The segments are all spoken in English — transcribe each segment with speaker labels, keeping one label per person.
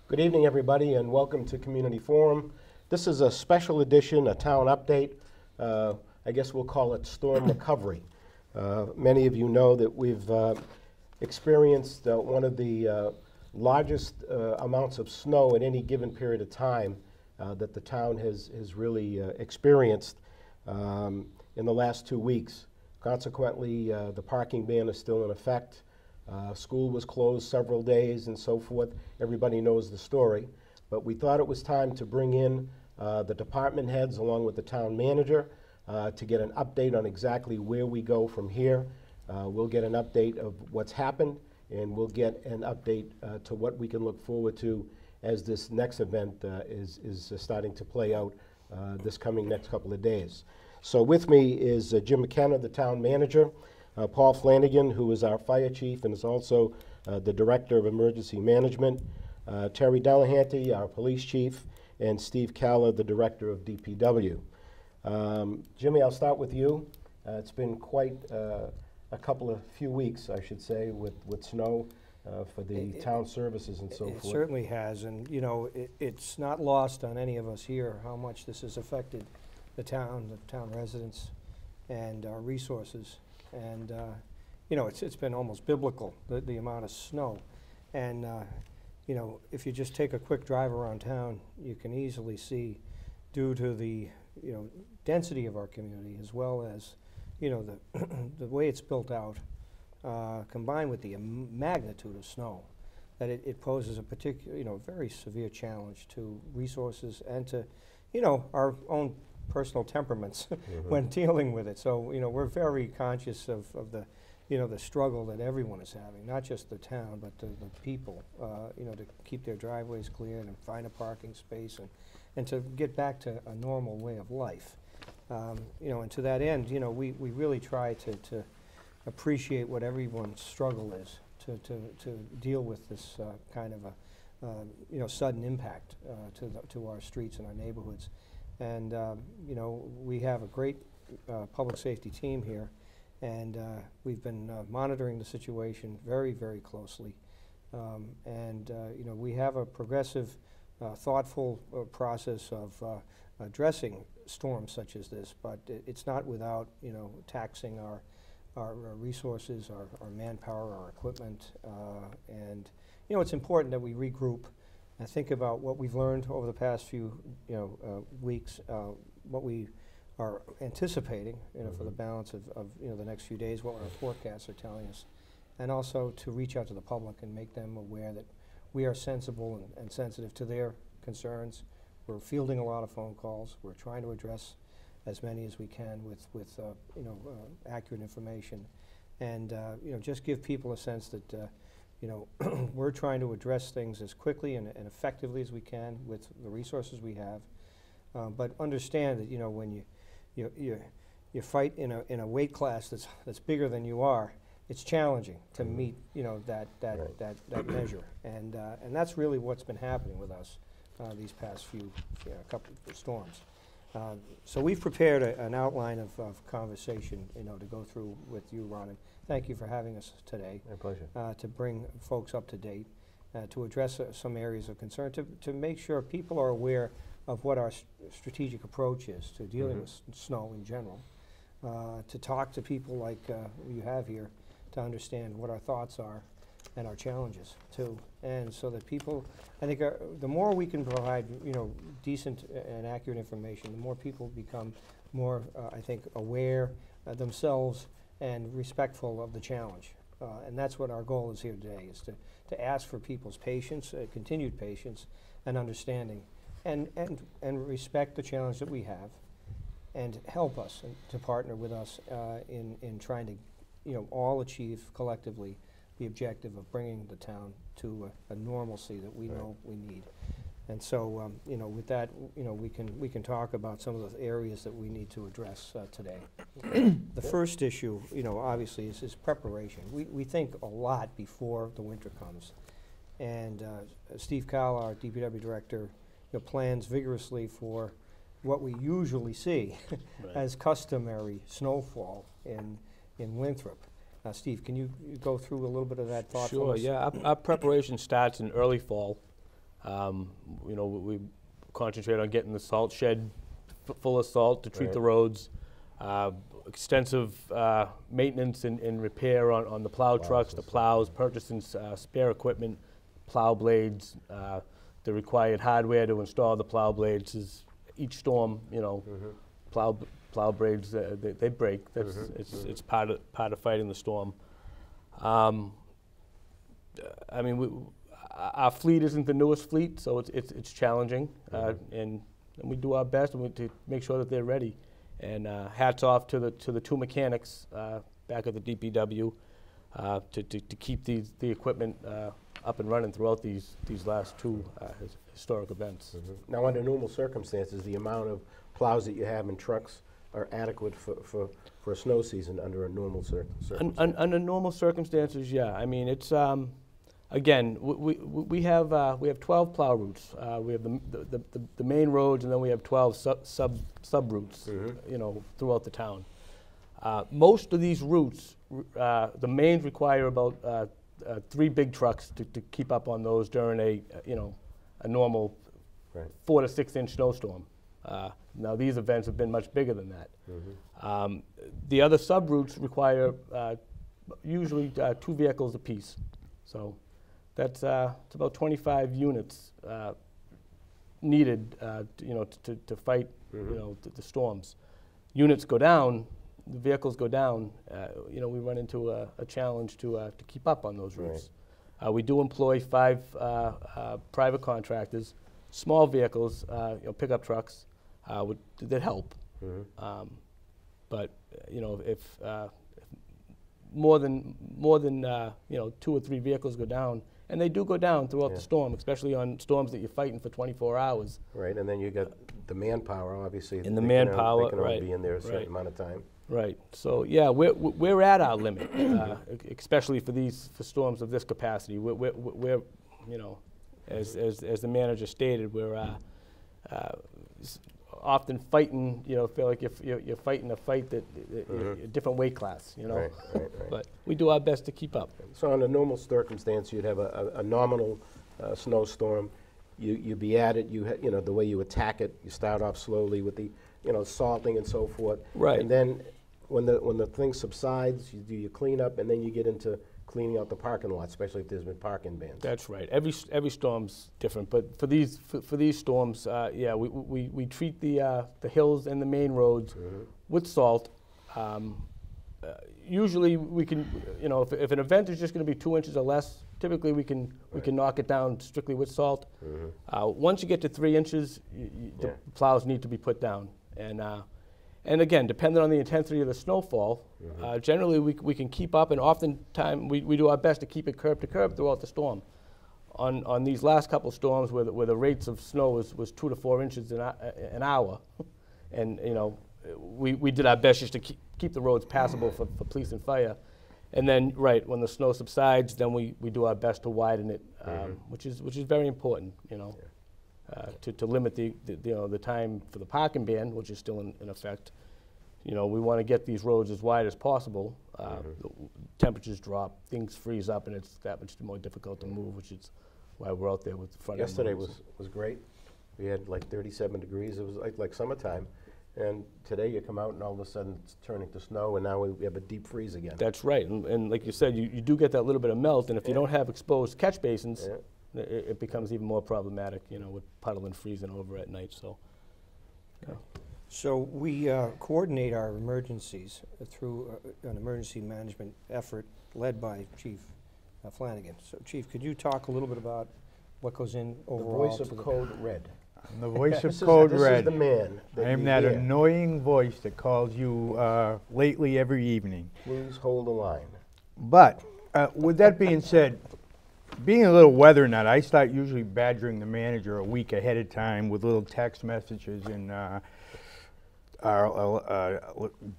Speaker 1: Good evening, everybody, and welcome to Community Forum. This is a special edition, a town update. I guess we'll call it storm recovery. Many of you know that we've experienced one of the largest amounts of snow at any given period of time that the town has really experienced in the last 2 weeks. Consequently, the parking ban is still in effect. School was closed several days and so forth. Everybody knows the story. But we thought it was time to bring in the department heads along with the town manager to get an update on exactly where we go from here. We'll get an update of what's happened, and we'll get an update to what we can look forward to as this next event is starting to play out this coming next couple of days. So with me is Jim McKenna, the town manager, Paul Flanagan, who is our fire chief and is also the director of emergency management, Terry Delehanty, our police chief, and Steve Calla, the director of DPW. Jimmy, I'll start with you. It's been quite a few weeks, I should say, with snow for the town services and so forth.
Speaker 2: It certainly has, and you know, it's not lost on any of us here how much this has affected the town residents, and our resources. And you know, it's been almost biblical, the amount of snow. And you know, if you just take a quick drive around town, you can easily see, due to the density of our community, as well as the way it's built out, combined with the magnitude of snow, that it poses a particular very severe challenge to resources and to our own personal temperaments when dealing with it. So we're very conscious of the the struggle that everyone is having, not just the town, but the people, to keep their driveways clear and find a parking space and to get back to a normal way of life. And to that end, we really try to appreciate what everyone's struggle is to deal with this kind of a sudden impact to our streets and our neighborhoods. And we have a great public safety team here, and we've been monitoring the situation very, very closely. We have a progressive, thoughtful process of addressing storms such as this, but it's not without taxing our resources, our manpower, our equipment, and it's important that we regroup and think about what we've learned over the past few weeks, what we are anticipating for the balance of the next few days, what our forecasts are telling us, and also to reach out to the public and make them aware that we are sensible and sensitive to their concerns. We're fielding a lot of phone calls. We're trying to address as many as we can with accurate information, and just give people a sense that we're trying to address things as quickly and effectively as we can with the resources we have, but understand that when you fight in a weight class that's bigger than you are, it's challenging to meet that measure, and that's really what's been happening with us these past couple of storms. So we've prepared an outline of conversation to go through with you, Ron, and thank you for having us today.
Speaker 1: My pleasure.
Speaker 2: To bring folks up to date, to address some areas of concern, to make sure people are aware of what our strategic approach is to dealing with snow in general, to talk to people like you have here, to understand what our thoughts are and our challenges too, and so that people, I think, the more we can provide decent and accurate information, the more people become more, I think, aware themselves and respectful of the challenge. And that's what our goal is here today, is to ask for people's patience, continued patience and understanding, and respect the challenge that we have, and help us to partner with us in trying to all achieve collectively the objective of bringing the town to a normalcy that we know we need. And so, with that, we can talk about some of the areas that we need to address today. The first issue, obviously, is preparation. We think a lot before the winter comes, and Steve Calla, our DPW director, plans vigorously for what we usually see as customary snowfall in Winthrop. Steve, can you go through a little bit of that thought?
Speaker 3: Sure, yeah. Our preparation starts in early fall. You know, we concentrate on getting the salt shed full of salt to treat the roads. Extensive maintenance and repair on the plow trucks, the plows, purchasing spare equipment, plow blades, the required hardware to install the plow blades. Is each storm, you know, plow blades they break. That's it's part of fighting the storm. I mean, our fleet isn't the newest fleet, so it's challenging, and we do our best to make sure that they're ready. And hats off to the two mechanics back at the DPW to keep the equipment up and running throughout these last two historic events.
Speaker 1: Now, under normal circumstances, the amount of plows that you have in trucks are adequate for a snow season under a normal circumstance.
Speaker 3: Under normal circumstances, yeah. I mean, it's again, we have 12 plow routes. We have the main roads, and then we have 12 sub routes, you know, throughout the town. Most of these routes, the mains require about 3 big trucks to keep up on those during a normal 4 to 6 inch snowstorm. Now these events have been much bigger than that. The other sub routes require usually 2 vehicles apiece. So that's it's about 25 units needed, you know, to fight, you know, the storms. Units go down, the vehicles go down. You know, we run into a challenge to keep up on those routes. We do employ 5 private contractors, small vehicles, you know, pickup trucks that help. But you know, if more than you know, 2 or 3 vehicles go down, and they do go down throughout the storm, especially on storms that you're fighting for 24 hours.
Speaker 1: Right, and then you got the manpower, obviously.
Speaker 3: And the manpower,
Speaker 1: they can only be in there a certain amount of time.
Speaker 3: Right. So yeah, we're at our limit, especially for storms of this capacity. We're you know, as the manager stated, we're often fighting. You know, feel like you're fighting a fight that a different weight class. You know,
Speaker 1: right.
Speaker 3: But we do our best to keep up.
Speaker 1: So under normal circumstance, you'd have a nominal snowstorm. You'd be at it. You know, the way you attack it, you start off slowly with the, you know, salting and so forth.
Speaker 3: Right.
Speaker 1: And then when the thing subsides, you do your cleanup, and then you get into cleaning out the parking lot, especially if there's been parking bans.
Speaker 3: That's right. Every storm's different, but for these storms, yeah, we treat the hills and the main roads with salt. Usually we can, you know, if an event is just going to be 2 inches or less, typically we can knock it down strictly with salt. Once you get to 3 inches, the plows need to be put down, and again, depending on the intensity of the snowfall, generally we can keep up, and oftentimes we do our best to keep it curb to curb throughout the storm. On these last couple storms where the rates of snow was 2 to 4 inches an hour, and you know, we did our best just to keep the roads passable for police and fire. And then, when the snow subsides, then we do our best to widen it, which is very important, you know, to limit the time for the parking ban, which is still in effect. You know, we want to get these roads as wide as possible. The temperatures drop, things freeze up, and it's that much more difficult to move, which is why we're out there with the front end
Speaker 1: Yesterday
Speaker 3: loads.
Speaker 1: was great. We had like 37 degrees. It was like summertime. And today you come out and all of a sudden it's turning to snow, and now we have a deep freeze again.
Speaker 3: That's right, and like you said, you do get that little bit of melt, and if you don't have exposed catch basins, it becomes even more problematic, you know, with puddling freezing over at night. So, yeah.
Speaker 2: So we coordinate our emergencies through an emergency management effort led by Chief Flanagan. So Chief, could you talk a little bit about what goes in overall?
Speaker 1: The voice of Code Red.
Speaker 4: I'm the voice of Code Red.
Speaker 1: This is the man.
Speaker 4: I am that annoying voice that calls you lately every evening.
Speaker 1: Please hold the line.
Speaker 4: But with that being said, being a little weather nut, I start usually badgering the manager a week ahead of time with little text messages in our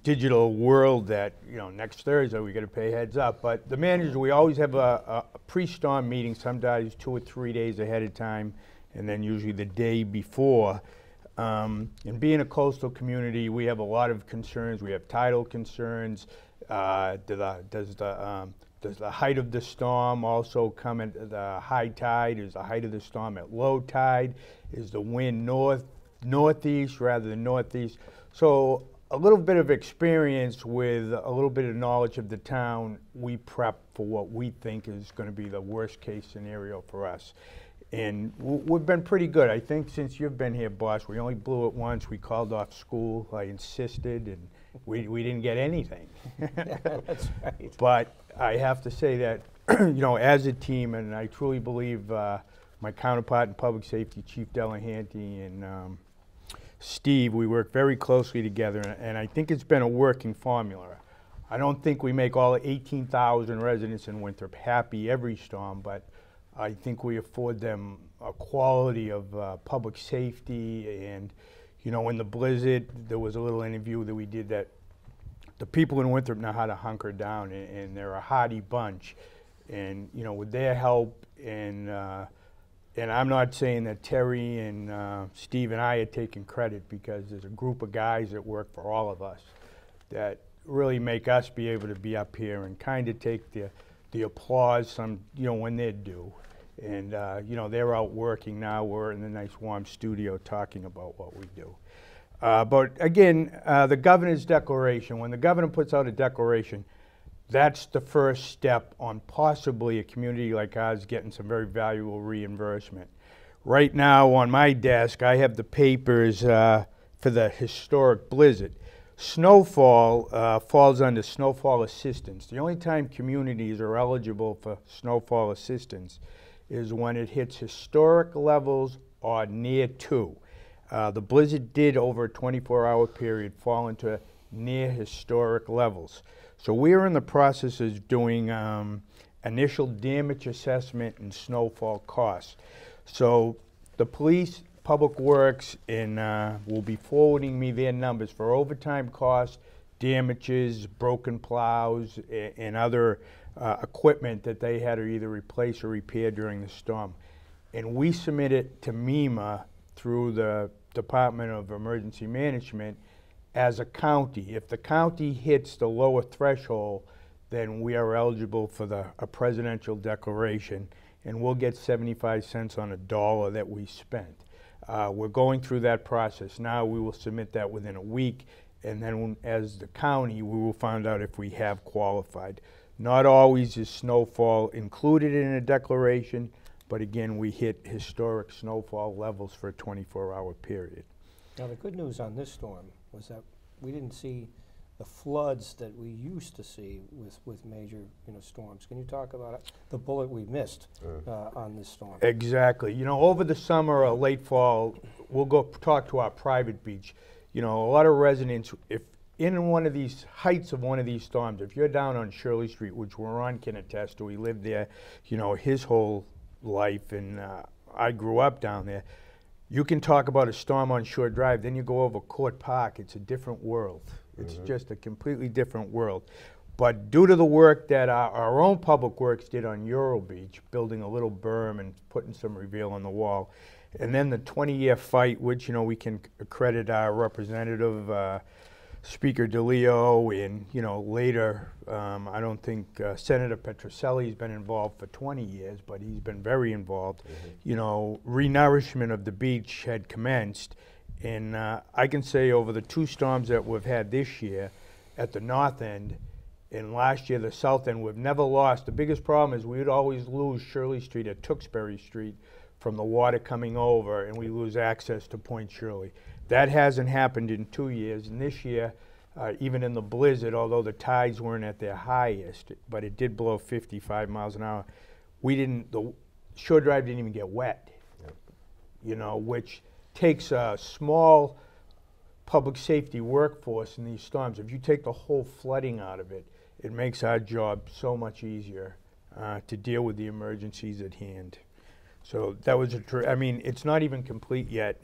Speaker 4: digital world that, you know, next Thursday we got to pay heads up. But the manager, we always have a pre-storm meeting, sometimes 2 or 3 days ahead of time, and then usually the day before. And being a coastal community, we have a lot of concerns. We have tidal concerns. Does the Does the height of the storm also come at the high tide? Is the height of the storm at low tide? Is the wind northeast rather than northeast? So a little bit of experience with a little bit of knowledge of the town, we prep for what we think is going to be the worst case scenario for us. And we've been pretty good. I think since you've been here, boss, we only blew it once. We called off school. I insisted, and we didn't get anything.
Speaker 2: That's right.
Speaker 4: But I have to say that, as a team, and I truly believe my counterpart in public safety, Chief Delehanty, and Steve, we work very closely together, and I think it's been a working formula. I don't think we make all 18,000 residents in Winthrop happy every storm, but I think we afford them a quality of public safety. And, in the blizzard, there was a little interview that we did that the people in Winthrop know how to hunker down, and they're a hardy bunch. And, with their help, and I'm not saying that Terry and Steve and I are taking credit, because there's a group of guys that work for all of us that really make us be able to be up here and kind of take the applause when they're due. And, they're out working now. We're in the nice warm studio talking about what we do. But again, the governor's declaration, when the governor puts out a declaration, that's the first step on possibly a community like ours getting some very valuable reimbursement. Right now on my desk, I have the papers for the historic blizzard. Snowfall falls under snowfall assistance. The only time communities are eligible for snowfall assistance is when it hits historic levels or near to. The blizzard did, over a 24-hour period, fall into near historic levels. So we are in the process of doing initial damage assessment and snowfall costs. So the police, Public Works, and will be forwarding me their numbers for overtime costs, damages, broken plows, and other equipment that they had to either replace or repair during the storm. And we submit it to MEMA through the Department of Emergency Management as a county. If the county hits the lower threshold, then we are eligible for a presidential declaration, and we'll get 75 cents on a dollar that we spent. We're going through that process now. We will submit that within a week, and then as the county, we will find out if we have qualified. Not always is snowfall included in a declaration, but again, we hit historic snowfall levels for a 24-hour period.
Speaker 2: Now, the good news on this storm was that we didn't see the floods that we used to see with major storms. Can you talk about the bullet we missed on this storm?
Speaker 4: Exactly. Over the summer or late fall, we'll go talk to our private beach. A lot of residents, if in one of these heights of one of these storms, if you're down on Shirley Street, which Ron can attest to, he lived there, his whole life, and I grew up down there. You can talk about a storm on Shore Drive, then you go over Court Park. It's a different world. It's just a completely different world. But due to the work that our own Public Works did on Euro Beach, building a little berm and putting some reveal on the wall, and then the 20-year fight, which we can credit our representative, Speaker DeLeo, and later, I don't think Senator Petrocelli's been involved for 20 years, but he's been very involved. Renourishment of the beach had commenced, and I can say over the two storms that we've had this year at the north end, and last year the south end, we've never lost. The biggest problem is we would always lose Shirley Street at Tewksbury Street from the water coming over, and we lose access to Point Shirley. That hasn't happened in 2 years, and this year, even in the blizzard, although the tides weren't at their highest, but it did blow 55 miles an hour, the Shore Drive didn't even get wet, which takes a small public safety workforce in these storms. If you take the whole flooding out of it, it makes our job so much easier to deal with the emergencies at hand. So that was it's not even complete yet.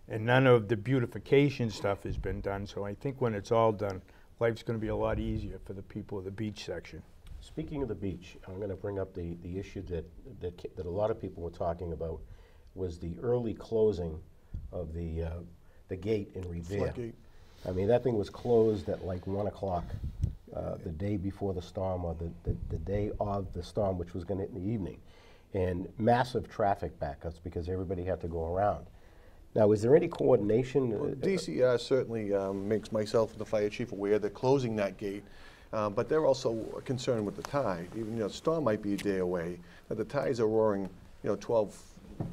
Speaker 4: And none of the beautification stuff has been done. So I think when it's all done, life's going to be a lot easier for the people of the beach section.
Speaker 1: Speaking of the beach, I'm going to bring up the issue that a lot of people were talking about, was the early closing of the gate in Revere.
Speaker 5: Floodgate.
Speaker 1: I mean, that thing was closed at like 1 o'clock the day before the storm, or the day of the storm, which was going to hit in the evening. And massive traffic backups because everybody had to go around. Now, is there any coordination?
Speaker 5: Well, DCR certainly makes myself and the fire chief aware they're closing that gate, but they're also concerned with the tide. Even, the storm might be a day away, but the tides are roaring, 12,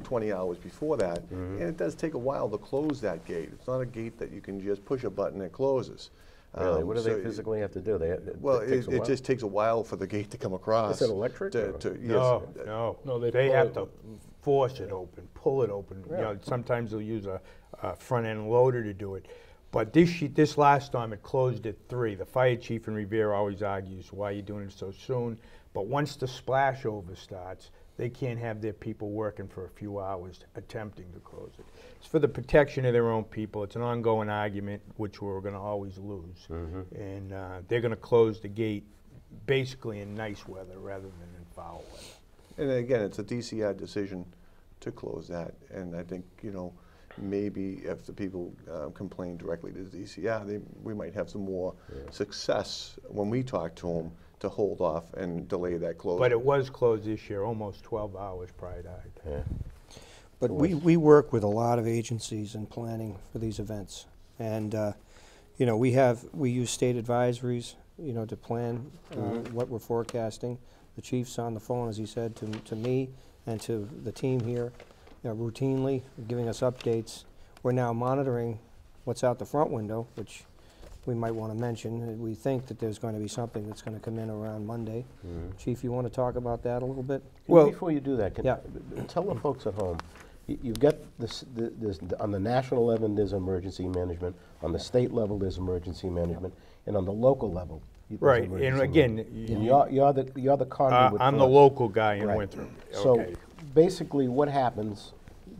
Speaker 5: 20 hours before that, and it does take a while to close that gate. It's not a gate that you can just push a button and it closes.
Speaker 1: Really? What do they physically have to do?
Speaker 5: Well, it just takes a while for the gate to come across.
Speaker 1: Is it electric?
Speaker 5: Yes.
Speaker 4: No, they have to force it open, pull it open.
Speaker 1: Yeah.
Speaker 4: Sometimes they'll use a front-end loader to do it. But this last time, it closed at 3. The fire chief in Revere always argues, why are you doing it so soon? But once the splash over starts, they can't have their people working for a few hours attempting to close it. It's for the protection of their own people. It's an ongoing argument, which we're going to always lose. And they're going to close the gate basically in nice weather rather than in foul weather.
Speaker 5: And again, it's a DCR decision to close that. And I think, maybe if the people complain directly to the DCR, we might have some more success when we talk to them to hold off and delay that closure.
Speaker 4: But it was closed this year, almost 12 hours prior to that.
Speaker 1: Yeah.
Speaker 2: But we work with a lot of agencies in planning for these events. And, we use state advisories, to plan what we're forecasting. The chief's on the phone, as he said, to me and to the team here, routinely giving us updates. We're now monitoring what's out the front window, which we might want to mention. We think that there's going to be something that's going to come in around Monday. Chief, you want to talk about that a little bit?
Speaker 1: Well, before you do that,
Speaker 2: Yeah.
Speaker 1: tell the folks at home, you've got this, on the national level there's emergency management, on the state level there's emergency management, and on the local level there's
Speaker 4: Right, and
Speaker 1: emergency
Speaker 4: again,
Speaker 1: management. And you're the conduit.
Speaker 4: I'm
Speaker 1: for
Speaker 4: the
Speaker 1: us.
Speaker 4: local guy in
Speaker 1: Right.
Speaker 4: Winthrop.
Speaker 1: So
Speaker 4: Okay.
Speaker 1: basically what happens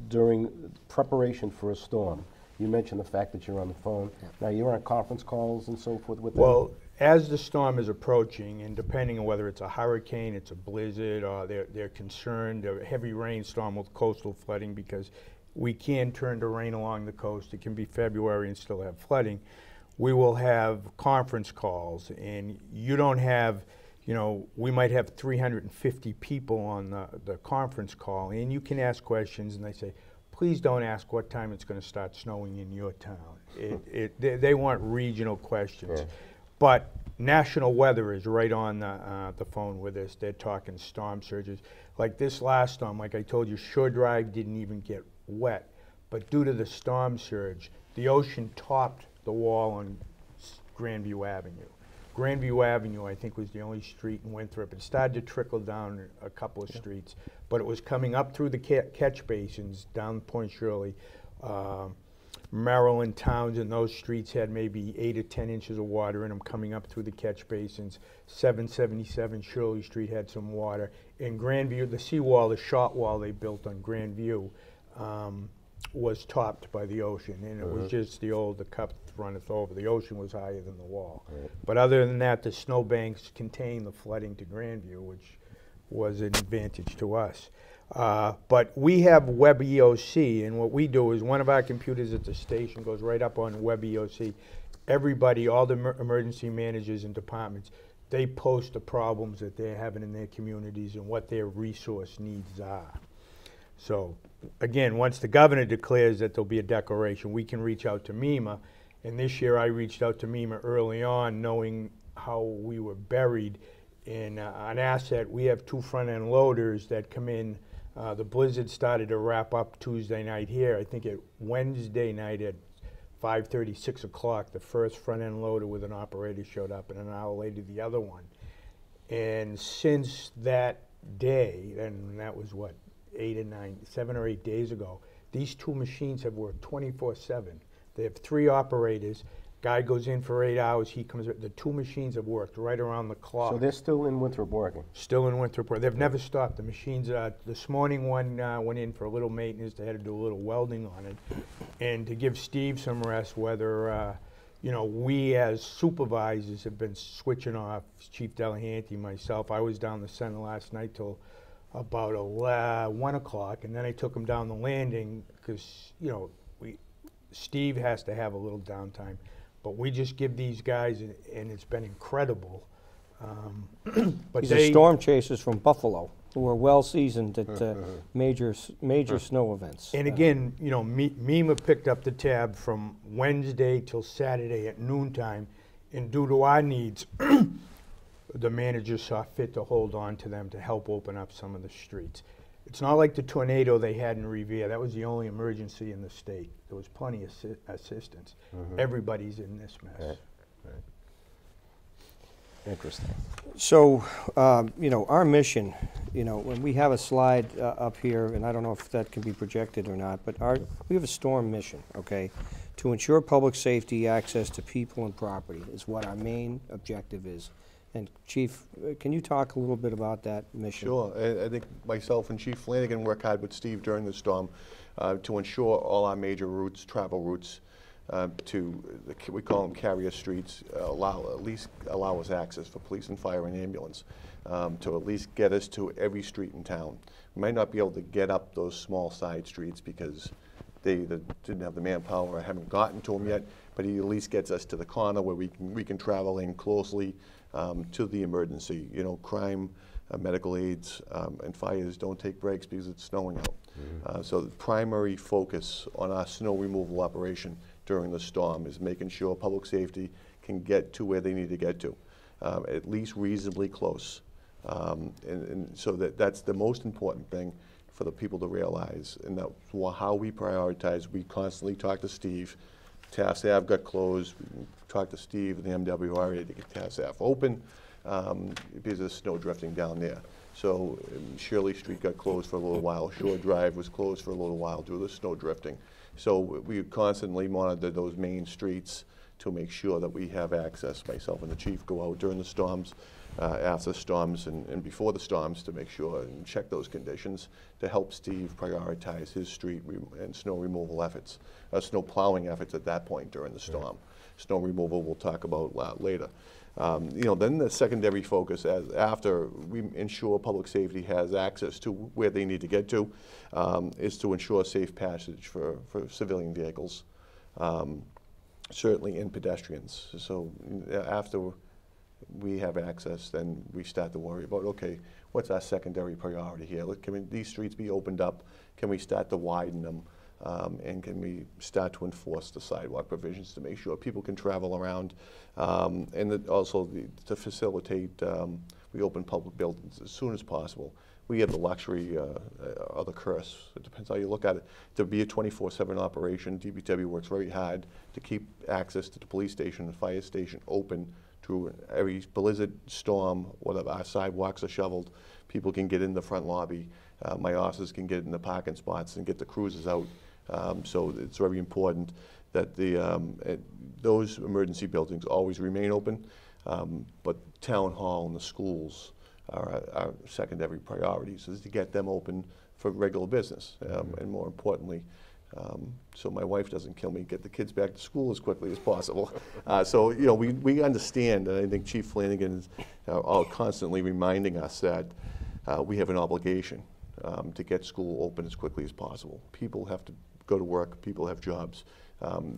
Speaker 1: during preparation for a storm? You mentioned the fact that you're on the phone. Now, you're on conference calls and so forth with them?
Speaker 4: Well, as the storm is approaching, and depending on whether it's a hurricane, it's a blizzard, or they're concerned, a heavy rainstorm with coastal flooding, because we can turn to rain along the coast. It can be February and still have flooding. We will have conference calls, and you don't have, we might have 350 people on the conference call, and you can ask questions, and they say, please don't ask what time it's going to start snowing in your town. They want regional questions.
Speaker 1: Yeah.
Speaker 4: But national weather is right on the phone with us. They're talking storm surges. Like this last storm, like I told you, Shore Drive didn't even get wet. But due to the storm surge, the ocean topped the wall on Grandview Avenue. Grandview Avenue, I think, was the only street in Winthrop. It started to trickle down a couple of streets, but it was coming up through the catch basins down Point Shirley. Maryland, Townsend, those streets had maybe 8 or 10 inches of water in them coming up through the catch basins. 777 Shirley Street had some water. In Grandview, the seawall, the shot wall they built on Grandview, was topped by the ocean, and it was just the cup runneth over. The ocean was higher than the wall. But other than that, the snowbanks contained the flooding to Grandview, which was an advantage to us. But we have Web EOC, and what we do is one of our computers at the station goes right up on Web EOC. Everybody, all the emergency managers and departments, they post the problems that they're having in their communities and what their resource needs are. So, again, once the governor declares that there'll be a declaration, we can reach out to MEMA. And this year I reached out to MEMA early on, knowing how we were buried in an asset. We have 2 front-end loaders that come in. The blizzard started to wrap up Tuesday night here. I think Wednesday night at 5:30, 6 o'clock, the first front-end loader with an operator showed up, and an hour later the other one. And since that day, and that was what, 7 or 8 days ago, these 2 machines have worked 24/7. They have 3 operators. Guy goes in for 8 hours, he comes, the 2 machines have worked right around the clock.
Speaker 1: So they're still in Winthrop working?
Speaker 4: Still in Winthrop. They've never stopped. The machines, this morning one went in for a little maintenance. They had to do a little welding on it. And to give Steve some rest, whether, we as supervisors have been switching off, Chief Delehanty, myself. I was down the center last night till about 1 o'clock, and then I took him down the landing because, Steve has to have a little downtime. But we just give these guys, and it's been incredible. But
Speaker 2: These are storm chasers from Buffalo who are well seasoned at major snow events.
Speaker 4: And again, you know, MEMA picked up the tab from Wednesday till Saturday at noontime, and due to our needs, the managers saw fit to hold on to them to help open up some of the streets. It's not like the tornado they had in Revere. That was the only emergency in the state. There was plenty of assistance. Everybody's in this mess.
Speaker 1: Right. Right. Interesting.
Speaker 2: So, you know, our mission, you know, when we have a slide up here, and I don't know if that can be projected or not, but we have a storm mission, okay? To ensure public safety, access to people and property is what our main objective is. And Chief, can you talk a little bit about that mission?
Speaker 5: Sure. I think myself and Chief Flanagan work hard with Steve during the storm to ensure all our major routes, travel routes, we call them carrier streets, at least allow us access for police and fire and ambulance, to at least get us to every street in town. We might not be able to get up those small side streets because they either didn't have the manpower or haven't gotten to them yet, but he at least gets us to the corner where we can travel in closely to the emergency. You know, crime, medical aids, and fires don't take breaks because it's snowing out. So the primary focus on our snow removal operation during the storm is making sure public safety can get to where they need to get to, at least reasonably close. And so that's the most important thing for the people to realize, and that's how we prioritize. We constantly talk to Steve. Taft Ave got closed. We talked to Steve and the MWRA to get Taft Ave open because there's snow drifting down there. So Shirley Street got closed for a little while. Shore Drive was closed for a little while due to the snow drifting. So we constantly monitor those main streets to make sure that we have access. Myself and the chief go out during the storms, after the storms, and before the storms to make sure and check those conditions to help Steve prioritize his street and snow removal efforts, snow plowing efforts at that point during the storm. Snow removal we'll talk about later. You know, then the secondary focus, after we ensure public safety has access to where they need to get to, is to ensure safe passage for civilian vehicles, certainly in pedestrians. So after we have access, then we start to worry about, okay, what's our secondary priority here? Can these streets be opened up? Can we start to widen them? And can we start to enforce the sidewalk provisions to make sure people can travel around, and also to facilitate, we open public buildings as soon as possible. We have the luxury, or the curse, it depends how you look at it, to be a 24/7 operation. DPW works very hard to keep access to the police station and fire station open through every blizzard, storm, whatever. Our sidewalks are shoveled. People can get in the front lobby. My officers can get in the parking spots and get the cruisers out. So it's very important that those emergency buildings always remain open, but town hall and the schools are our secondary priorities, is to get them open for regular business, and more importantly, so my wife doesn't kill me, get the kids back to school as quickly as possible. So, you know, we understand, and I think Chief Flanagan is constantly reminding us that we have an obligation to get school open as quickly as possible. People have to go to work, people have jobs.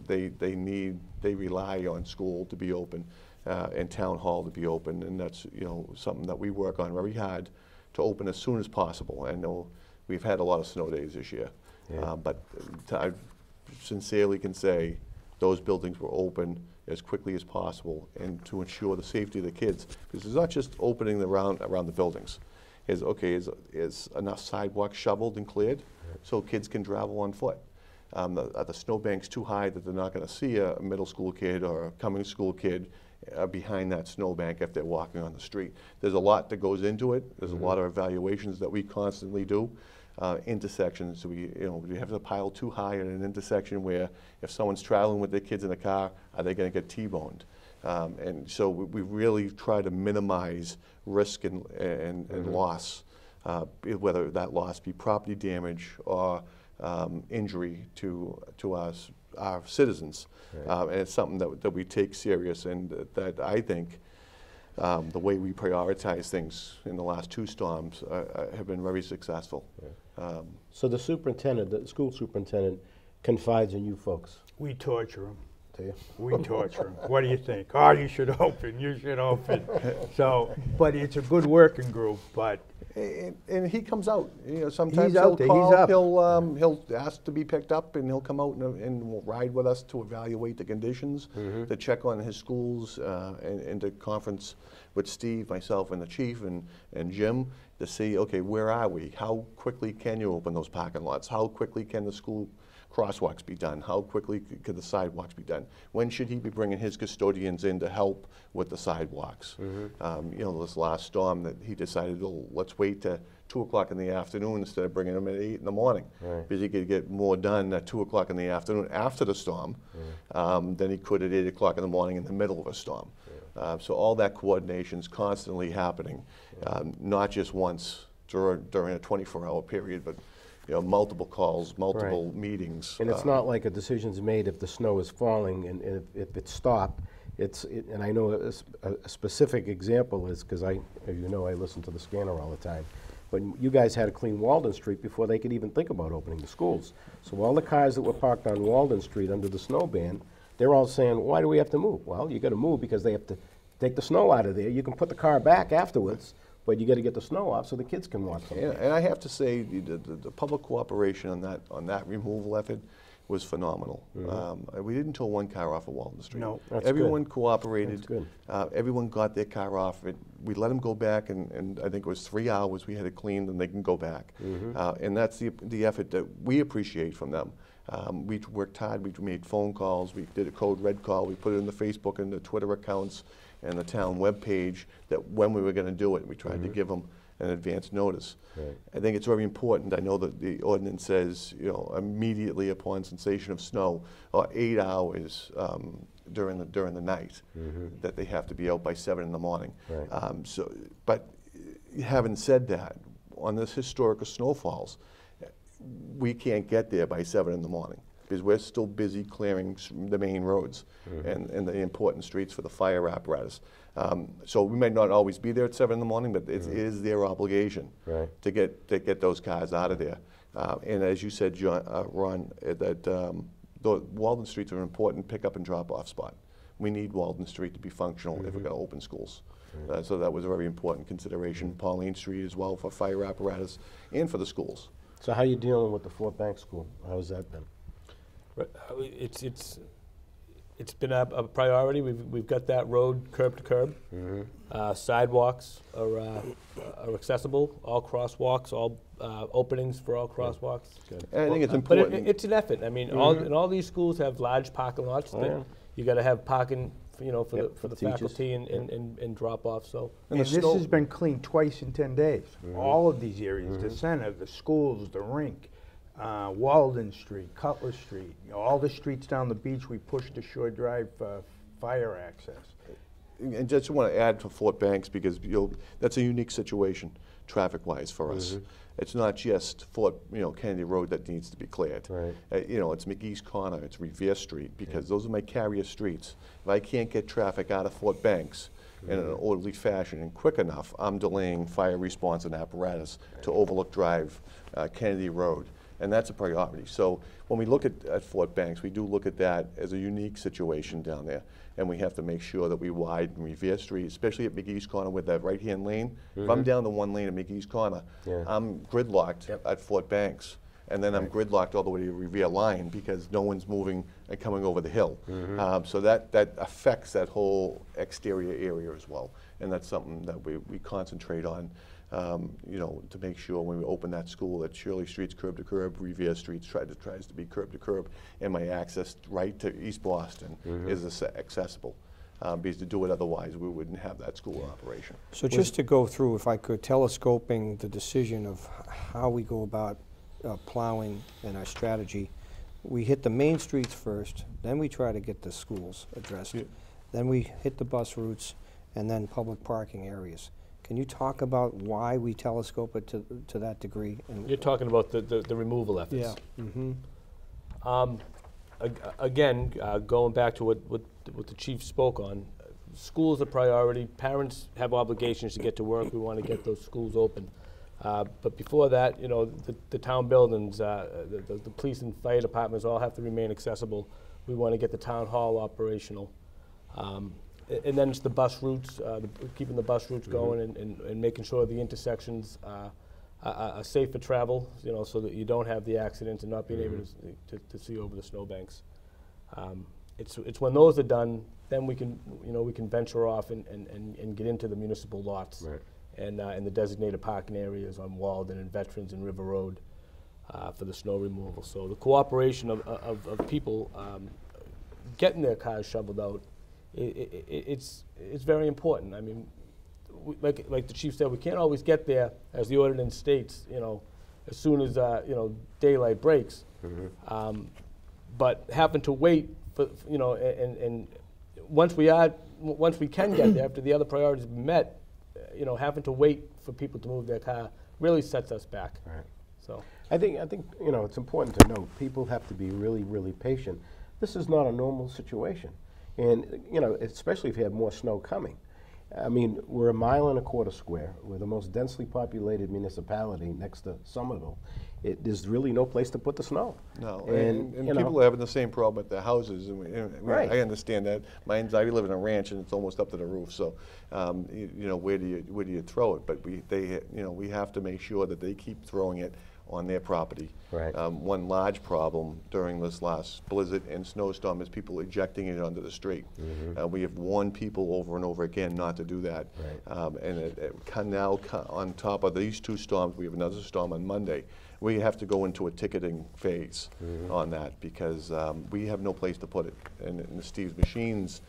Speaker 5: They rely on school to be open, and town hall to be open, and that's, you know, something that we work on very hard to open as soon as possible. I know we've had a lot of snow days this year, but I sincerely can say those buildings were open as quickly as possible, and to ensure the safety of the kids, because it's not just opening around the buildings. Is enough sidewalks shoveled and cleared so kids can travel on foot? Are the snowbanks too high that they're not going to see a middle school kid or a coming school kid behind that snowbank if they're walking on the street? There's a lot that goes into it. There's a lot of evaluations that we constantly do. Intersections, we have to pile too high at an intersection where if someone's traveling with their kids in a car, are they going to get T-boned? And so we really try to minimize risk and loss, whether that loss be property damage or injury to our citizens. Right. And it's something that we take serious, and that I think the way we prioritize things in the last two storms have been very successful. Yeah.
Speaker 1: So the school superintendent, confides in you folks.
Speaker 4: We torture them.
Speaker 1: to you.
Speaker 4: We torture him. What do you think? Oh, you should open, you should open. So, but it's a good working group, but
Speaker 5: And he comes out, you know, sometimes
Speaker 4: He's out
Speaker 5: he'll
Speaker 4: there, he's
Speaker 5: call,
Speaker 4: up.
Speaker 5: he'll ask to be picked up, and he'll come out and will ride with us to evaluate the conditions, to check on his schools, and to conference with Steve, myself, and the chief, and Jim, to see, okay, where are we? How quickly can you open those parking lots? How quickly can the school crosswalks be done? How quickly could the sidewalks be done? When should he be bringing his custodians in to help with the sidewalks? You know, this last storm that he decided, oh, let's wait to 2 o'clock in the afternoon instead of bringing them at 8 in the morning.
Speaker 1: Right.
Speaker 5: Because he could get more done at 2 o'clock in the afternoon after the storm than he could at 8 o'clock in the morning in the middle of a storm. So all that coordination is constantly happening, not just once during a 24-hour period, but you know, multiple calls, multiple meetings.
Speaker 1: And it's not like a decision's made if the snow is falling and if it's stopped. And I know a specific example is, because as you know, I listen to the scanner all the time. But you guys had to clean Walden Street before they could even think about opening the schools. So all the cars that were parked on Walden Street under the snow ban, they're all saying, why do we have to move? Well, you got to move because they have to take the snow out of there. You can put the car back afterwards, but you got to get the snow off so the kids can walk somewhere.
Speaker 5: And I have to say, the public cooperation on that removal effort was phenomenal. We didn't tow one car off of Walden Street.
Speaker 4: No.
Speaker 1: That's
Speaker 5: Everyone
Speaker 1: good.
Speaker 5: cooperated.
Speaker 1: That's good.
Speaker 5: Everyone got their car off. We let them go back, and I think it was 3 hours we had it cleaned, and they can go back. And that's the effort that we appreciate from them. We worked hard. We made phone calls. We did a code red call. We put it in the Facebook and the Twitter accounts and the town webpage that when we were going to do it, we tried to give them an advance notice.
Speaker 1: Right.
Speaker 5: I think it's very important. I know that the ordinance says, you know, immediately upon cessation of snow, or 8 hours during the night, that they have to be out by 7 in the morning.
Speaker 1: Right.
Speaker 5: But having said that, on this historical snowfalls, we can't get there by 7 in the morning because we're still busy clearing the main roads and the important streets for the fire apparatus. So we might not always be there at 7 in the morning, but it is their obligation to get those cars out of there. And as you said, John, Ron, that the Walden Streets are an important pickup and drop-off spot. We need Walden Street to be functional if we're going to open schools. So that was a very important consideration. Pauline Street as well for fire apparatus and for the schools.
Speaker 1: So how are you dealing with the Fort Bank School? How's that been?
Speaker 3: It's been a priority. We've got that road curb to curb. Sidewalks are accessible. All crosswalks, all openings for all crosswalks.
Speaker 5: And I think it's
Speaker 3: But
Speaker 5: important.
Speaker 3: it's an effort. I mean, all these schools have large parking lots.
Speaker 1: Oh,
Speaker 3: that
Speaker 1: yeah.
Speaker 3: You got to have parking, you know, for
Speaker 1: Yep,
Speaker 3: the
Speaker 1: teachers.
Speaker 3: faculty and drop off. So.
Speaker 4: And this has been cleaned twice in 10 days. All of these areas, the center, the schools, the rink, Walden Street, Cutler Street, you know, all the streets down the beach, we pushed to Shore Drive fire access.
Speaker 5: And just want to add to Fort Banks because that's a unique situation traffic-wise for us. It's not just Kennedy Road that needs to be cleared.
Speaker 1: Right.
Speaker 5: You know, it's McGee's Corner, it's Revere Street, because those are my carrier streets. If I can't get traffic out of Fort Banks in an orderly fashion and quick enough, I'm delaying fire response and apparatus to Overlook Drive, Kennedy Road. And that's a priority. So when we look at Fort Banks, we do look at that as a unique situation down there. And we have to make sure that we widen Revere Street, especially at McGee's Corner with that right-hand lane. If I'm down to one lane at McGee's Corner, I'm gridlocked at Fort Banks. And then I'm gridlocked all the way to Revere Line because no one's moving and coming over the hill. So that affects that whole exterior area as well. And that's something that we concentrate on. To make sure when we open that school that Shirley Street's curb to curb, Revere Street's tries to be curb to curb, and my access right to East Boston is accessible. Because to do it otherwise, we wouldn't have that school operation.
Speaker 2: So just to go through, if I could, telescoping the decision of how we go about plowing and our strategy, we hit the main streets first, then we try to get the schools addressed, then we hit the bus routes, and then public parking areas. Can you talk about why we telescope it to that degree? And
Speaker 3: You're talking about the removal efforts.
Speaker 2: Yeah.
Speaker 3: Again, going back to what the chief spoke on, schools are priority. Parents have obligations to get to work. We want to get those schools open. But before that, the town buildings, the police and fire departments all have to remain accessible We want to get the town hall operational. And then it's the bus routes, keeping the bus routes going and making sure the intersections are safe for travel, you know, so that you don't have the accidents and not being able to see over the snowbanks. It's when those are done, then we can, you know, we can venture off and get into the municipal lots and the designated parking areas on Walden and Veterans and River Road for the snow removal. So the cooperation of people getting their cars shoveled out, it's very important. I mean, like the chief said, we can't always get there, as the ordinance states, you know, as soon as you know, daylight breaks. But having to wait for, you know, and once we can get there, after the other priorities have been met, you know, having to wait for people to move their car really sets us back.
Speaker 1: Right.
Speaker 3: So
Speaker 1: I think you know, it's important to note people have to be really, really patient. This is not a normal situation, and you know, especially if you have more snow coming. I mean, we're 1.25 miles square. We're the most densely populated municipality next to Somerville. There's really no place to put the snow.
Speaker 5: No,
Speaker 1: and
Speaker 5: and people are having the same problem at their houses.
Speaker 1: Right.
Speaker 5: I understand that. I live in a ranch, and it's almost up to the roof. So, you know, where do you throw it? But we have to make sure that they keep throwing it on their property.
Speaker 1: Right.
Speaker 5: One large problem during this last blizzard and snowstorm is people ejecting it onto the street. We have warned people over and over again not to do that. Right. And it can now, on top of these two storms, we have another storm on Monday. We have to go into a ticketing phase on that because we have no place to put it. And Steve's machines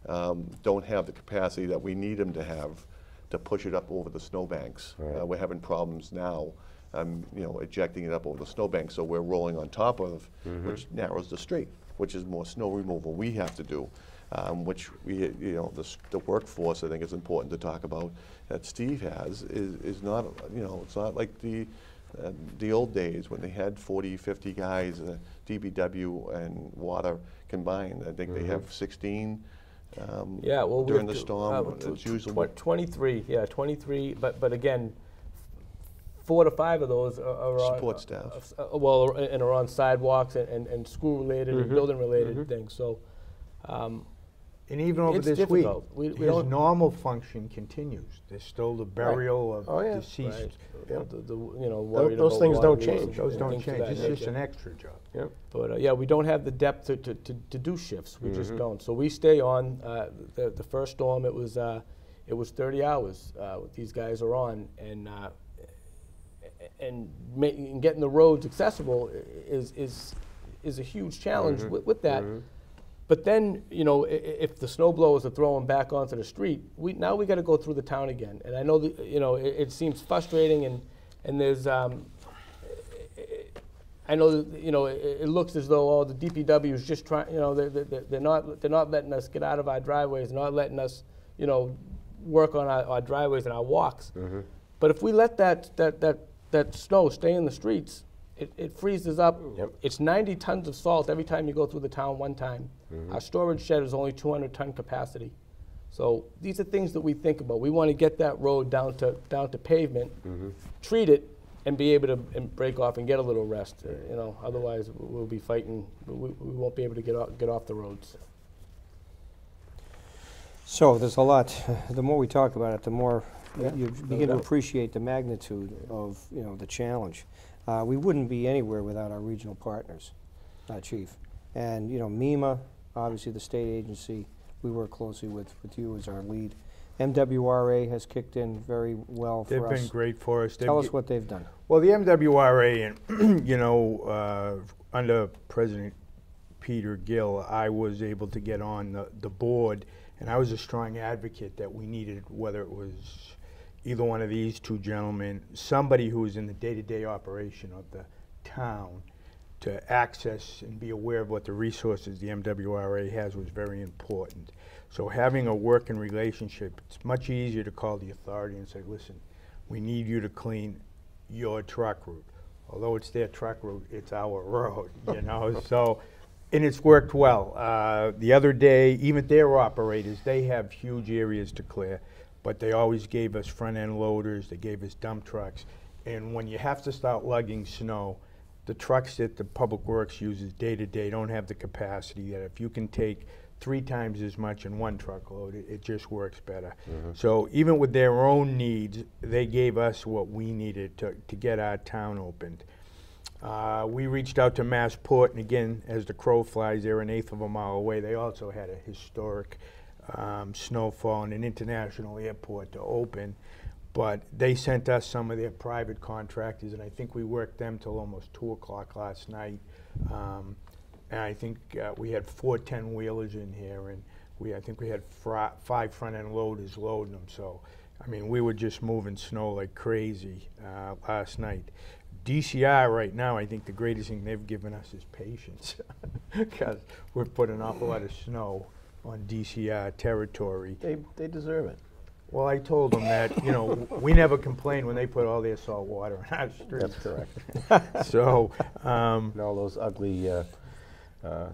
Speaker 5: don't have the capacity that we need them to have to push it up over the snowbanks. Right. We're having problems now, you know, ejecting it up over the snowbank, so we're rolling on top of, which narrows the street, which is more snow removal we have to do, which we, you know, the workforce I think is important to talk about that Steve has is not, you know, it's not like the old days when they had 40, 50 guys, DBW and water combined. I think they have 16
Speaker 3: yeah, well,
Speaker 5: during the storm. It's usually
Speaker 3: 23, yeah, 23. But again, 4 to 5 of those are
Speaker 5: support staff.
Speaker 3: Well, and are on sidewalks and school-related and building-related things. So,
Speaker 4: and even over
Speaker 3: it's
Speaker 4: this
Speaker 3: difficult.
Speaker 4: week,
Speaker 3: We
Speaker 4: his
Speaker 3: don't,
Speaker 4: normal function continues. There's still the burial of deceased.
Speaker 3: right.
Speaker 1: Yeah.
Speaker 3: You know, worried
Speaker 1: Those
Speaker 3: about
Speaker 1: things
Speaker 3: water
Speaker 1: don't
Speaker 3: leaks
Speaker 1: change.
Speaker 3: and
Speaker 4: Those don't
Speaker 3: things of
Speaker 4: change.
Speaker 3: that
Speaker 4: It's just
Speaker 3: nature.
Speaker 4: an extra job.
Speaker 1: Yep.
Speaker 3: But yeah, we don't have the depth to do shifts. We just don't. So we stay on. The first storm, it was 30 hours. These guys are on, and getting the roads accessible is a huge challenge with that. But then, you know, if the snow blowers are throwing back onto the street, now we got to go through the town again. And I know that, you know, it seems frustrating, and there's I know that, you know, it looks as though all the DPW is just trying, you know, they're not letting us get out of our driveways, not letting us, you know, work on our driveways and our walks. But if we let that snow stay in the streets, it freezes up.
Speaker 1: Yep.
Speaker 3: It's 90 tons of salt every time you go through the town one time. Our storage shed is only 200-ton capacity. So these are things that we think about. We want to get that road down to pavement, treat it, and be able to break off and get a little rest. You know, otherwise we'll be fighting. We won't be able to get off the roads.
Speaker 2: So there's a lot. The more we talk about it, the more
Speaker 1: Yeah,
Speaker 2: you
Speaker 1: no
Speaker 2: begin to
Speaker 1: doubt.
Speaker 2: appreciate the magnitude of, you know, the challenge. We wouldn't be anywhere without our regional partners, Chief. And, you know, MEMA, obviously the state agency, we work closely with you as our lead. MWRA has kicked in very well for us.
Speaker 4: They've been great for us.
Speaker 2: Tell us what they've done.
Speaker 4: Well, the MWRA, and you know, under President Peter Gill, I was able to get on the board, and I was a strong advocate that we needed, whether it was either one of these two gentlemen, somebody who was in the day-to-day operation of the town, to access and be aware of what the resources the MWRA has was very important. So having a working relationship, it's much easier to call the authority and say, listen, we need you to clean your truck route. Although it's their truck route, it's our road, you know? So, and it's worked well. The other day, even their operators, they have huge areas to clear, but they always gave us front-end loaders, they gave us dump trucks. And when you have to start lugging snow, the trucks that the Public Works uses day to day don't have the capacity that if you can take 3 times as much in one truckload, it just works better. So even with their own needs, they gave us what we needed to get our town opened. We reached out to Massport, and again, as the crow flies, they're 1/8 of a mile away. They also had a historic snowfall and an international airport to open, but they sent us some of their private contractors, and I think we worked them till almost 2 o'clock last night. And I think we had 4 10-wheelers in here, and I think we had 5 front-end loaders loading them. So, I mean, we were just moving snow like crazy last night. DCR right now, I think the greatest thing they've given us is patience, because we've put an awful lot of snow on DCR territory.
Speaker 1: They deserve it.
Speaker 4: Well, I told them that, you know, we never complain when they put all their salt water on our streets.
Speaker 1: That's correct.
Speaker 4: So,
Speaker 1: And all those ugly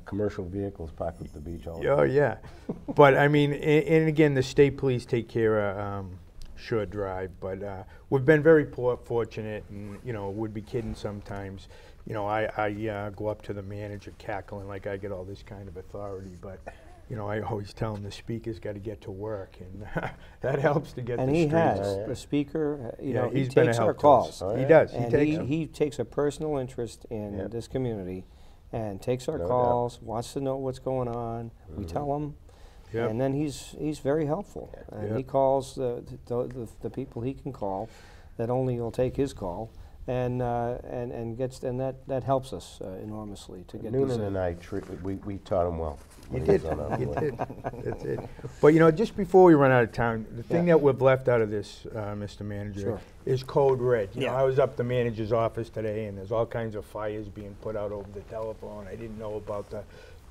Speaker 1: commercial vehicles parked at the beach all the
Speaker 4: oh yeah, but I mean, and again, the state police take care of Shore Drive, but we've been very fortunate, and you know, would be kidding sometimes. You know, I go up to the manager cackling like I get all this kind of authority, but you know, I always tell him the speaker's got to get to work, and that helps to get.
Speaker 2: And
Speaker 4: the
Speaker 2: he
Speaker 4: streets.
Speaker 2: has, the speaker, you
Speaker 4: Yeah,
Speaker 2: know, he
Speaker 4: he's been a
Speaker 2: takes our
Speaker 4: help to us.
Speaker 2: calls.
Speaker 1: Oh,
Speaker 4: He
Speaker 1: yeah?
Speaker 4: does.
Speaker 2: And
Speaker 4: takes them.
Speaker 2: he takes a personal interest in
Speaker 1: Yep.
Speaker 2: this community and takes our
Speaker 1: No doubt.
Speaker 2: calls, wants to know what's going on. We tell him,
Speaker 4: Yep.
Speaker 2: and then he's very helpful. And he
Speaker 4: Yep.
Speaker 2: calls the people he can call that only will take his call, and that helps us enormously to get these.
Speaker 1: Noonan and I, we taught him well.
Speaker 4: You
Speaker 1: when he
Speaker 4: did.
Speaker 1: was on our
Speaker 4: You
Speaker 1: board.
Speaker 4: did. That's it. But you know, just before we run out of time, the thing
Speaker 2: Yeah.
Speaker 4: that we've left out of this, Mr. Manager,
Speaker 2: Sure.
Speaker 4: is code red. You know,
Speaker 2: Yeah.
Speaker 4: I was up the manager's office today, and there's all kinds of fires being put out over the telephone. I didn't know about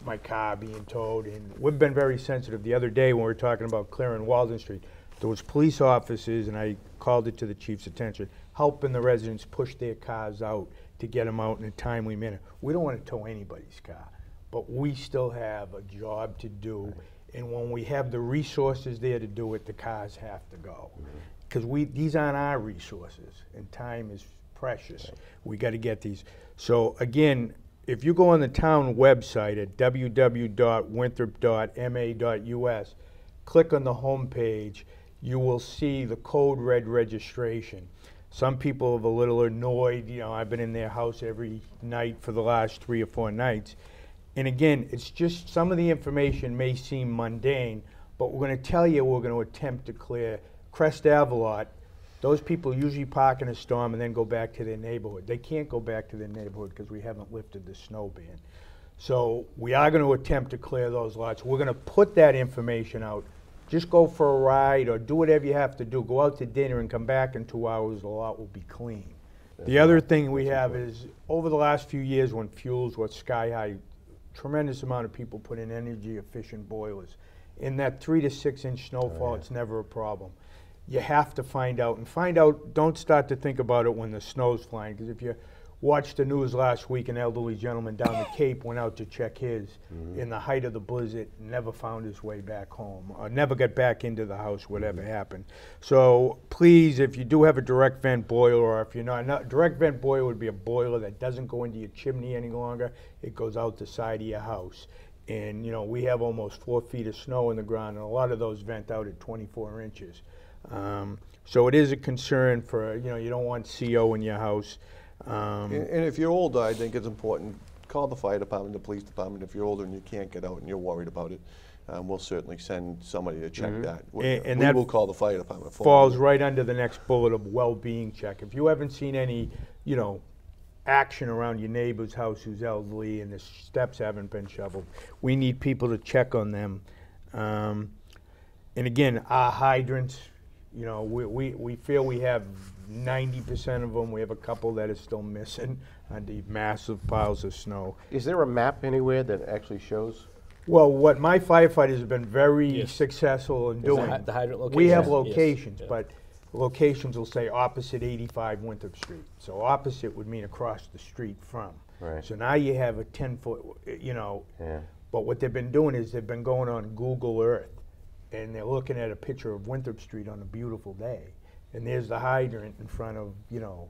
Speaker 4: my car being towed, and we've been very sensitive. The other day when we were talking about clearing Walden Street, there was police officers, and I called it to the chief's attention, helping the residents push their cars out to get them out in a timely manner. We don't want to tow anybody's car, but we still have a job to do, and when we have the resources there to do it, the cars have to go. Because these aren't our resources, and time is precious. We got to get these. So again, if you go on the town website at www.winthrop.ma.us, click on the home page, you will see the code red registration. Some people are a little annoyed, you know, I've been in their house every night for the last 3 or 4 nights. And again, it's just some of the information may seem mundane, but we're going to tell you we're going to attempt to clear Crest Avalot. Those people usually park in a storm and then go back to their neighborhood. They can't go back to their neighborhood because we haven't lifted the snow ban. So we are going to attempt to clear those lots. We're going to put that information out. Just go for a ride or do whatever you have to do. Go out to dinner and come back in 2 hours. The lot will be clean. The other thing we have is, over the last few years when fuels were sky high, tremendous amount of people put in energy efficient boilers. In that 3 to 6 inch snowfall, it's never a problem. You have to find out, don't start to think about it when the snow's flying, because if you watched the news last week, an elderly gentleman down the Cape went out to check his in the height of the blizzard, never found his way back home, or never got back into the house, whatever happened. So please, if you do have a direct vent boiler, or if you're not, direct vent boiler would be a boiler that doesn't go into your chimney any longer, it goes out the side of your house. And you know, we have almost 4 feet of snow in the ground, and a lot of those vent out at 24 inches. So it is a concern for, you know, you don't want CO in your house.
Speaker 5: And if you're older, I think it's important, call the fire department, the police department. If you're older and you can't get out and you're worried about it, we'll certainly send somebody to check that.
Speaker 4: And
Speaker 5: we
Speaker 4: that
Speaker 5: will call the fire department.
Speaker 4: falls right under the next bullet of well-being check. If you haven't seen any, you know, action around your neighbor's house who's elderly and the steps haven't been shoveled, we need people to check on them. And again, our hydrants, you know, we feel we have 90% of them. We have a couple that are still missing on the massive piles of snow.
Speaker 1: Is there a map anywhere that actually shows?
Speaker 4: Well, what my firefighters have been very successful in doing,
Speaker 3: the hydrant
Speaker 4: we have
Speaker 3: location?
Speaker 4: locations,
Speaker 3: Yes.
Speaker 4: but locations will say opposite 85 Winthrop Street. So opposite would mean across the street from.
Speaker 1: Right.
Speaker 4: So now you have a 10-foot, you know,
Speaker 1: Yeah.
Speaker 4: but what they've been doing is they've been going on Google Earth, and they're looking at a picture of Winthrop Street on a beautiful day, and there's the hydrant in front of, you know,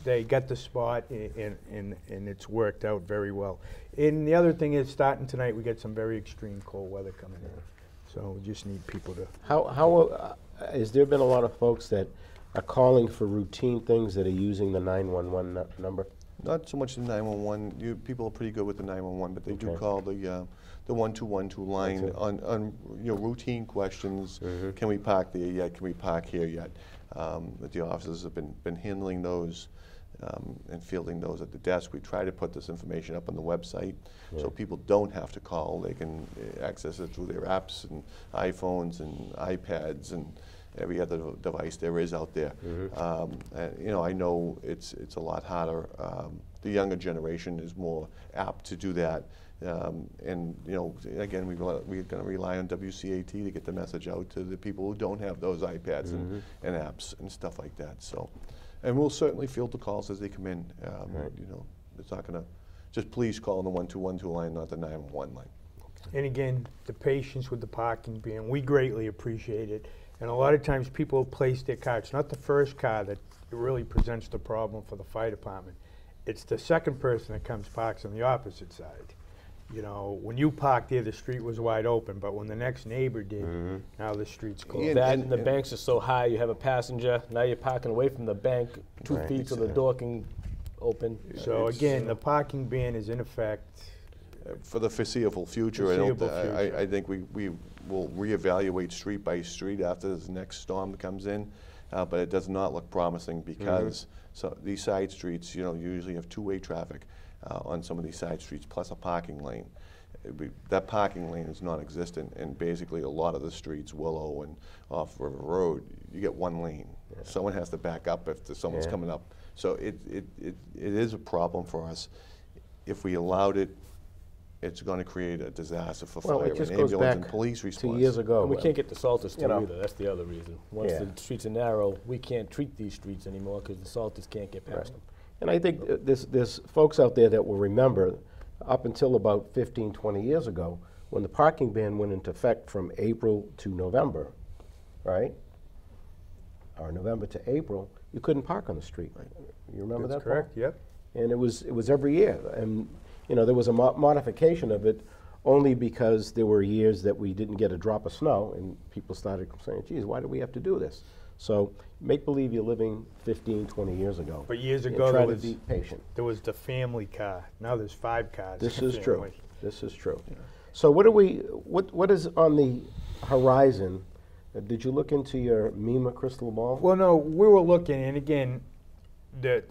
Speaker 4: they got the spot, and it's worked out very well. And the other thing is, starting tonight, we get some very extreme cold weather coming in. So we just need people to.
Speaker 1: How has there been a lot of folks that are calling for routine things that are using the 911 number?
Speaker 5: Not so much the 911. People are pretty good with the 911, but they do
Speaker 1: Okay.
Speaker 5: call the 1212 line
Speaker 1: That's it.
Speaker 5: on routine questions.
Speaker 1: Mhm.
Speaker 5: Can we park there yet? Can we park here yet? That the officers have been handling those and fielding those at the desk. We try to put this information up on the website so people don't have to call. They can access it through their apps and iPhones and iPads and every other device there is out there. And, I know it's a lot harder. The younger generation is more apt to do that. And again, we're going to rely on WCAT to get the message out to the people who don't have those iPads and apps and stuff like that. So, and we'll certainly field the calls as they come in.
Speaker 1: Right.
Speaker 5: It's not going to just please call on the 1212 line, not the 911 line.
Speaker 4: And again, the patience with the parking ban, we greatly appreciate it. And a lot of times people place their car. It's not the first car that really presents the problem for the fire department. It's the second person that comes parks on the opposite side. You know, when you parked there, the street was wide open, but when the next neighbor did, now the street's closed.
Speaker 5: Yeah,
Speaker 3: That
Speaker 5: and-
Speaker 3: and the
Speaker 5: and-
Speaker 3: banks are so high, you have a passenger, now you're parking away from the bank, 2
Speaker 1: Right.
Speaker 3: feet so the door can open.
Speaker 4: So
Speaker 5: It's,
Speaker 4: again, the parking ban is in effect.
Speaker 5: For the foreseeable future,
Speaker 4: Foreseeable
Speaker 5: I
Speaker 4: future.
Speaker 5: think we will reevaluate street by street after this next storm comes in, but it does not look promising because so these side streets, usually have two-way traffic on some of these side streets, plus a parking lane. That parking lane is non-existent, and basically a lot of the streets, Willow and off River Road, you get one lane. Someone has to back up if someone's
Speaker 1: Yeah.
Speaker 5: coming up. So it is a problem for us. If we allowed it, it's going to create a disaster for
Speaker 1: Well,
Speaker 5: fire
Speaker 1: it just
Speaker 5: and
Speaker 1: goes
Speaker 5: ambulance
Speaker 1: back
Speaker 5: and police
Speaker 1: 2
Speaker 5: response.
Speaker 1: years ago.
Speaker 3: And we can't get the salters
Speaker 1: you know.
Speaker 3: through either, that's the other reason. Once
Speaker 1: Yeah.
Speaker 3: the streets are narrow, we can't treat these streets anymore because the salters can't get
Speaker 1: Right.
Speaker 3: past them.
Speaker 1: And I think there's folks out there that will remember up until about 15, 20 years ago, when the parking ban went into effect from April to November, right? Or November to April, you couldn't park on the street. You remember
Speaker 4: That's
Speaker 1: that, Paul?
Speaker 4: correct, yep.
Speaker 1: And it was every year. And, there was a modification of it only because there were years that we didn't get a drop of snow, and people started saying, geez, why do we have to do this? So make believe you're living 15, 20 years ago.
Speaker 4: But years
Speaker 1: And
Speaker 4: ago,
Speaker 1: try
Speaker 4: there
Speaker 1: to be patient.
Speaker 4: was the family car. Now there's 5 cars.
Speaker 1: This
Speaker 4: in a
Speaker 1: is true.
Speaker 4: family.
Speaker 1: This is true. So what is on the horizon? Did you look into your MEMA crystal ball?
Speaker 4: Well, no, we were looking, and again, they're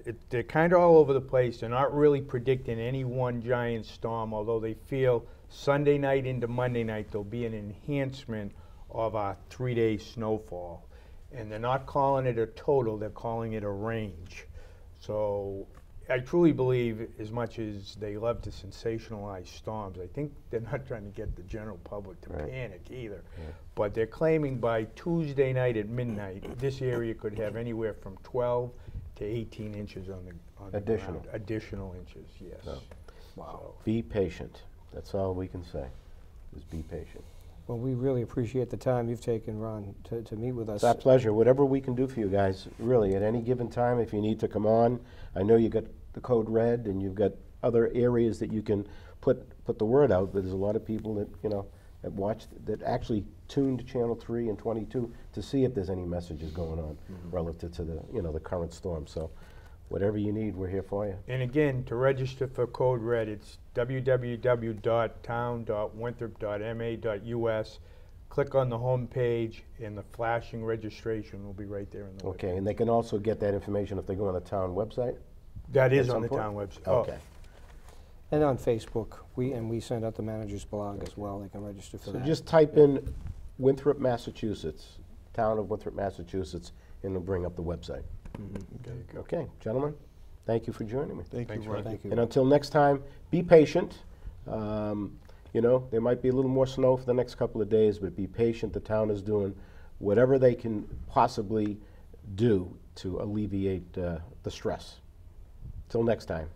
Speaker 4: kind of all over the place. They're not really predicting any one giant storm, although they feel Sunday night into Monday night there'll be an enhancement of our 3-day snowfall. And they're not calling it a total, they're calling it a range. So I truly believe, as much as they love to sensationalize storms, I think they're not trying to get the general public to
Speaker 1: Right.
Speaker 4: panic either. But they're claiming by Tuesday night at midnight, this area could have anywhere from 12 to 18 inches on the
Speaker 1: Additional.
Speaker 4: ground. Additional inches, yes.
Speaker 1: So,
Speaker 4: Wow.
Speaker 1: be patient. That's all we can say, is be patient.
Speaker 2: Well, we really appreciate the time you've taken, Ron, to meet with us.
Speaker 1: It's our pleasure. Whatever we can do for you guys, really, at any given time, if you need to come on. I know you got the code red, and you've got other areas that you can put the word out. There's a lot of people that, that watched, that actually tuned Channel 3 and 22 to see if there's any messages going on relative to the, the current storm. So whatever you need, we're here for you.
Speaker 4: And again, to register for Code Red, it's www.town.winthrop.ma.us. Click on the home page, and the flashing registration will be right there in the
Speaker 1: Okay, and they can also get that information if they go on the town website?
Speaker 4: That is
Speaker 1: at
Speaker 4: on
Speaker 1: some
Speaker 4: the
Speaker 1: point?
Speaker 4: town website.
Speaker 1: Okay.
Speaker 2: And on Facebook, we send out the manager's blog as well. They can register for
Speaker 1: So
Speaker 2: that.
Speaker 1: just type in Winthrop, Massachusetts, town of Winthrop, Massachusetts, and it'll bring up the website. Okay, gentlemen, thank you for joining me.
Speaker 5: Thank
Speaker 4: Thanks,
Speaker 5: you, Ron.
Speaker 2: Thank you.
Speaker 1: And until next time, be patient. There might be a little more snow for the next couple of days, but be patient. The town is doing whatever they can possibly do to alleviate the stress. Till next time.